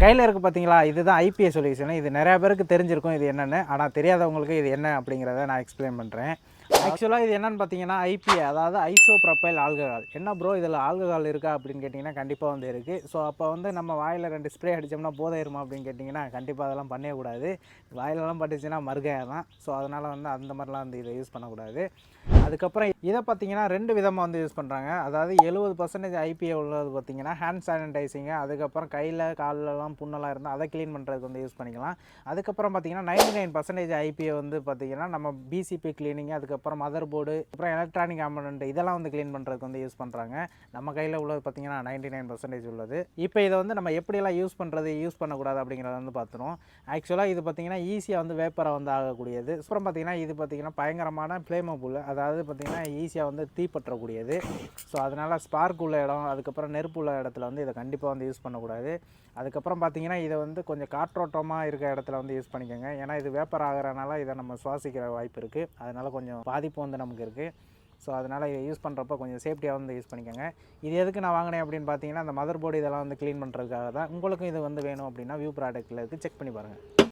கையில் இருக்குது பார்த்தீங்களா, இதுதான் ஐபிஎஸ் சொல்யூஷன். இது நிறையா பேருக்கு தெரிஞ்சிருக்கும் இது என்னென்னு. ஆனால் தெரியாதவங்களுக்கு இது என்ன அப்படிங்கிறத நான் எக்ஸ்பிளைன் பண்ணுறேன். ஆக்சுவலாக இது என்னென்னு பார்த்தீங்கன்னா ஐபிஏ, அதாவது ஐசோப்ரோபைல் ஆல்கஹால். என்ன ப்ரோ இதில் ஆல்கஹால் இருக்கா அப்படின்னு கேட்டிங்கன்னா கண்டிப்பாக வந்து இருக்குது. ஸோ அப்போ வந்து நம்ம வாயில் 2 ஸ்ப்ரே அடித்தோம்னா போதையிருமா அப்படின்னு கேட்டிங்கன்னா கண்டிப்பாக அதெல்லாம் பண்ணக்கூடாது. வாயிலெல்லாம் பட்டுச்சுன்னா மறுகையாக தான். ஸோ அதனால் வந்து அந்த மாதிரிலாம் வந்து இதை யூஸ் பண்ணக்கூடாது. அதுக்கப்புறம் இதை பார்த்தீங்கன்னா 2 விதமாக வந்து யூஸ் பண்ணுறாங்க. அதாவது 70% ஐபிஏ உள்ளது பார்த்தீங்கன்னா ஹேண்ட் சானிடைசிங்கு, அதுக்கப்புறம் கையில் கால்லலாம் புண்ணெல்லாம் இருந்தால் அதை க்ளீன் பண்ணுறதுக்கு வந்து யூஸ் பண்ணிக்கலாம். அதுக்கப்புறம் பார்த்தீங்கன்னா 99% ஐபிஏ வந்து பார்த்தீங்கன்னா நம்ம பிசிபி க்ளீனிங், அதுக்கப்புறம் மதர் போர்டு, அப்புறம் எலக்ட்ரானிக் காம்பனண்ட் இதெல்லாம் வந்து க்ளீன் பண்ணுறதுக்கு வந்து யூஸ் பண்ணுறாங்க. நம்ம கையில் உள்ளது பார்த்தீங்கன்னா 99% உள்ளது. இப்போ இதை வந்து நம்ம எப்படியெல்லாம் யூஸ் பண்ணுறது, யூஸ் பண்ணக்கூடாது அப்படிங்கிறத வந்து பார்த்துருவோம். ஆக்சுவலாக இது பார்த்தீங்கன்னா ஈஸியாக வந்து வேப்பரை வந்து ஆகக்கூடியது. அப்புறம் பார்த்தீங்கன்னா இது பார்த்தீங்கன்னா பயங்கரமான ஃப்ளேமபுல், அதாவது பார்த்தீங்கன்னா ஈஸியாக வந்து தீப்பற்றக்கூடியது. ஸோ அதனால் ஸ்பார்க் உள்ள இடம், அதுக்கப்புறம் நெருப்பு உள்ள இடத்துல வந்து இதை கண்டிப்பாக வந்து யூஸ் பண்ணக்கூடாது. அதுக்கப்புறம் பார்த்தீங்கன்னா இதை வந்து கொஞ்சம் காற்றோட்டமாக இருக்க இடத்துல வந்து யூஸ் பண்ணிக்கோங்க. ஏன்னா இது வேப்பர் ஆகிறனால இதை நம்ம சுவாசிக்கிற வாய்ப்பு இருக்குது. அதனால் கொஞ்சம் பாதிப்பு வந்து நமக்கு இருக்குது. ஸோ அதனால் இதை யூஸ் பண்ணுறப்ப கொஞ்சம் சேஃப்டியாக வந்து யூஸ் பண்ணிக்கோங்க. இது எதுக்கு நான் வாங்கினேன் அப்படின்னு பார்த்தீங்கன்னா அந்த மதர் போர்டு இதெல்லாம் வந்து க்ளீன் பண்ணுறதுக்காக தான். உங்களுக்கும் இது வந்து வேணும் அப்படின்னா வியூ ப்ராடக்ட்டில் இருக்குது, செக் பண்ணி பாருங்கள்.